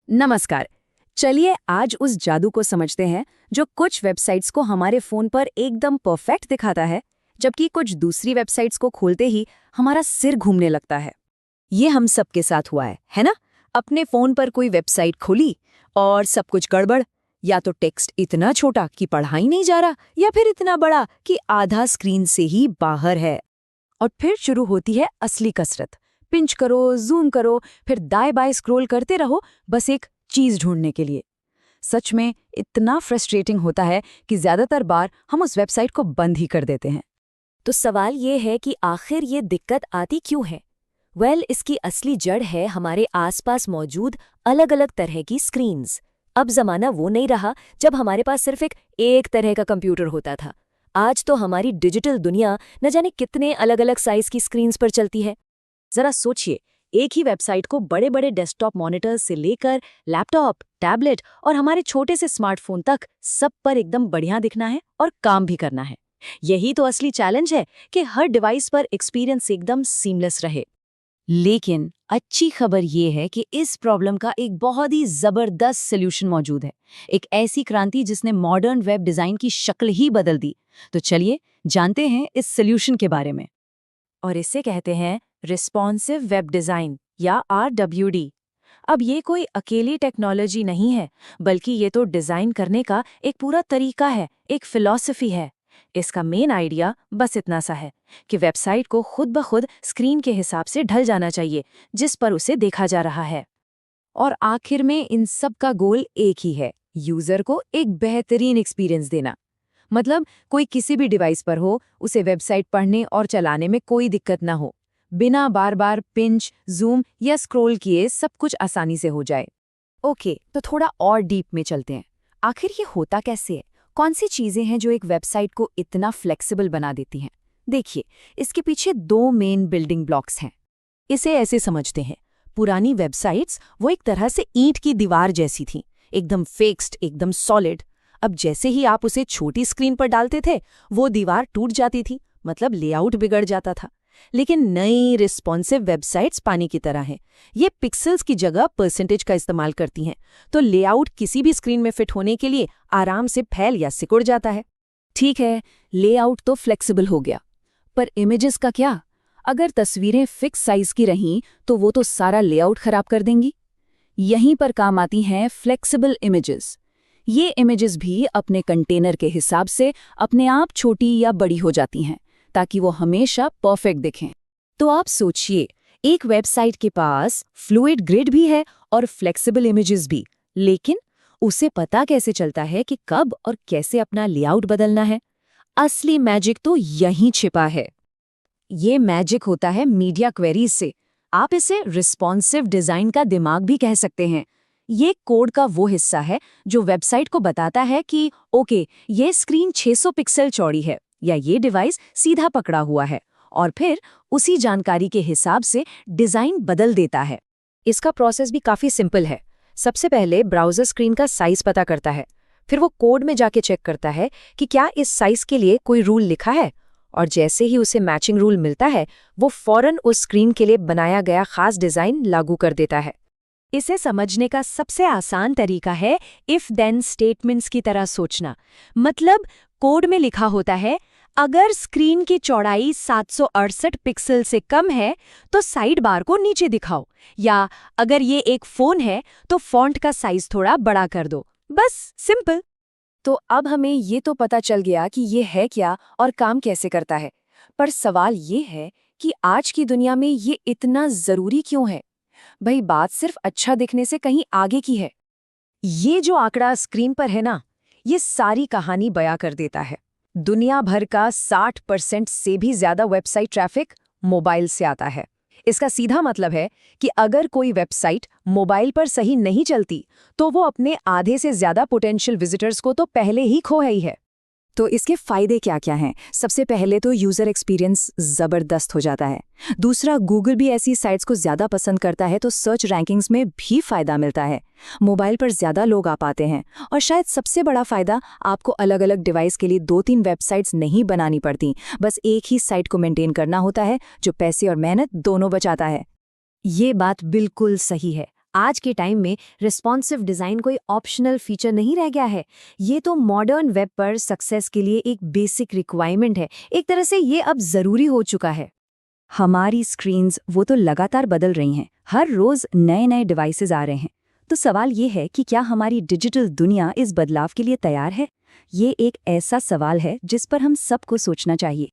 नमस्कार। चलिए आज उस जादू को समझते हैं जो कुछ वेबसाइट्स को हमारे फोन पर एकदम परफेक्ट दिखाता है, जबकि कुछ दूसरी वेबसाइट्स को खोलते ही हमारा सिर घूमने लगता है। ये हम सबके साथ हुआ है ना? अपने फोन पर कोई वेबसाइट खोली और सब कुछ गड़बड़, या तो टेक्स्ट इतना छोटा कि पढ़ा ही नहीं जा रहा, या फिर इतना बड़ा कि आधा स्क्रीन से ही बाहर है। और फिर शुरू होती है असली कसरत। पिंच करो, जूम करो, फिर दाएं बाएं स्क्रॉल करते रहो, बस एक चीज ढूंढने के लिए। सच में इतना फ्रस्ट्रेटिंग होता है कि ज्यादातर बार हम उस वेबसाइट को बंद ही कर देते हैं। तो सवाल ये है कि आखिर ये दिक्कत आती क्यों है? इसकी असली जड़ है हमारे आसपास मौजूद अलग अलग तरह की स्क्रीन्स। अब जमाना वो नहीं रहा जब हमारे पास सिर्फ एक तरह का कंप्यूटर होता था। आज तो हमारी डिजिटल दुनिया न जाने कितने अलग अलग साइज की स्क्रीन्स पर चलती है। जरा सोचिए, एक ही वेबसाइट को बड़े बड़े डेस्कटॉप मॉनिटर्स से लेकर लैपटॉप, टैबलेट और हमारे छोटे से स्मार्टफोन तक सब पर एकदम बढ़िया दिखना है और काम भी करना है। यही तो असली चैलेंज है कि हर डिवाइस पर एक्सपीरियंस एकदम सीमलेस रहे। लेकिन अच्छी खबर ये है कि इस प्रॉब्लम का एक बहुत ही जबरदस्त सॉल्यूशन मौजूद है। एक ऐसी क्रांति जिसने मॉडर्न वेब डिजाइन की शक्ल ही बदल दी। तो चलिए जानते हैं इस सॉल्यूशन के बारे में। और इसे कहते हैं रिस्पॉन्सिव वेब डिज़ाइन या RWD। अब ये कोई अकेली टेक्नोलॉजी नहीं है, बल्कि ये तो डिज़ाइन करने का एक पूरा तरीका है, एक फिलॉसफी है। इसका मेन आइडिया बस इतना सा है कि वेबसाइट को खुद ब खुद स्क्रीन के हिसाब से ढल जाना चाहिए जिस पर उसे देखा जा रहा है। और आखिर में इन सब का गोल एक ही है, यूज़र को एक बेहतरीन एक्सपीरियंस देना। मतलब कोई किसी भी डिवाइस पर हो, उसे वेबसाइट पढ़ने और चलाने में कोई दिक्कत ना हो। बिना बार बार पिंच, जूम या स्क्रॉल किए सब कुछ आसानी से हो जाए। ओके, तो थोड़ा और डीप में चलते हैं। आखिर ये होता कैसे है? कौन सी चीजें हैं जो एक वेबसाइट को इतना फ्लेक्सिबल बना देती हैं? देखिए, इसके पीछे दो मेन बिल्डिंग ब्लॉक्स हैं। इसे ऐसे समझते हैं, पुरानी वेबसाइट्स वो एक तरह से ईंट की दीवार जैसी थीं, एकदम फिक्स्ड, एकदम सॉलिड। अब जैसे ही आप उसे छोटी स्क्रीन पर डालते थे, वो दीवार टूट जाती थी, मतलब लेआउट बिगड़ जाता था। लेकिन नई रिस्पॉन्सिव वेबसाइट्स पानी की तरह हैं। ये पिक्सेल्स की जगह परसेंटेज का इस्तेमाल करती हैं, तो लेआउट किसी भी स्क्रीन में फिट होने के लिए आराम से फैल या सिकुड़ जाता है। ठीक है, लेआउट तो फ्लेक्सिबल हो गया, पर इमेजेस का क्या? अगर तस्वीरें फिक्स साइज की रहीं तो वो तो सारा लेआउट खराब कर देंगी। यहीं पर काम आती हैं फ्लेक्सिबल इमेजेस। ये इमेजेस भी अपने कंटेनर के हिसाब से अपने आप छोटी या बड़ी हो जाती हैं, ताकि वो हमेशा परफेक्ट दिखें। तो आप सोचिए, एक वेबसाइट के पास फ्लूइड ग्रिड भी है और फ्लेक्सिबल इमेजेस भी, लेकिन उसे पता कैसे चलता है कि कब और कैसे अपना लेआउट बदलना है? असली मैजिक तो यहीं छिपा है। ये मैजिक होता है मीडिया क्वेरीज से। आप इसे रिस्पॉन्सिव डिजाइन का दिमाग भी कह सकते हैं। ये कोड का वो हिस्सा है जो वेबसाइट को बताता है कि ओके, ये स्क्रीन 600 पिक्सल चौड़ी है या ये डिवाइस सीधा पकड़ा हुआ है, और फिर उसी जानकारी के हिसाब से डिजाइन बदल देता है। इसका प्रोसेस भी काफी सिंपल है। सबसे पहले ब्राउजर स्क्रीन का साइज पता करता है, फिर वो कोड में जाके चेक करता है कि क्या इस साइज के लिए कोई रूल लिखा है, और जैसे ही उसे मैचिंग रूल मिलता है, वो फौरन उस स्क्रीन के लिए बनाया गया खास डिजाइन लागू कर देता है। इसे समझने का सबसे आसान तरीका है इफ देन स्टेटमेंट्स की तरह सोचना। मतलब कोड में लिखा होता है, अगर स्क्रीन की चौड़ाई 768 पिक्सल से कम है तो साइड बार को नीचे दिखाओ, या अगर ये एक फोन है तो फॉन्ट का साइज थोड़ा बड़ा कर दो। बस सिंपल। तो अब हमें ये तो पता चल गया कि ये है क्या और काम कैसे करता है, पर सवाल ये है कि आज की दुनिया में ये इतना जरूरी क्यों है? भाई, बात सिर्फ अच्छा दिखने से कहीं आगे की है। ये जो आंकड़ा स्क्रीन पर है ना, ये सारी कहानी बयां कर देता है। दुनिया भर का 60% से भी ज्यादा वेबसाइट ट्रैफिक मोबाइल से आता है। इसका सीधा मतलब है कि अगर कोई वेबसाइट मोबाइल पर सही नहीं चलती, तो वो अपने आधे से ज्यादा पोटेंशियल विजिटर्स को तो पहले ही खो ही है। तो इसके फायदे क्या क्या हैं? सबसे पहले तो यूज़र एक्सपीरियंस ज़बरदस्त हो जाता है। दूसरा, गूगल भी ऐसी साइट्स को ज़्यादा पसंद करता है, तो सर्च रैंकिंग्स में भी फ़ायदा मिलता है। मोबाइल पर ज़्यादा लोग आ पाते हैं। और शायद सबसे बड़ा फ़ायदा, आपको अलग अलग डिवाइस के लिए 2-3 वेबसाइट्स नहीं बनानी पड़ती, बस एक ही साइट को मेंटेन करना होता है, जो पैसे और मेहनत दोनों बचाता है। ये बात बिल्कुल सही है। आज के टाइम में रिस्पॉन्सिव डिज़ाइन कोई ऑप्शनल फीचर नहीं रह गया है। ये तो मॉडर्न वेब पर सक्सेस के लिए एक बेसिक रिक्वायरमेंट है। एक तरह से ये अब ज़रूरी हो चुका है। हमारी स्क्रीन्स वो तो लगातार बदल रही हैं। हर रोज़ नए नए डिवाइसेस आ रहे हैं। तो सवाल ये है कि क्या हमारी डिजिटल दुनिया इस बदलाव के लिए तैयार है? ये एक ऐसा सवाल है जिस पर हम सबको सोचना चाहिए।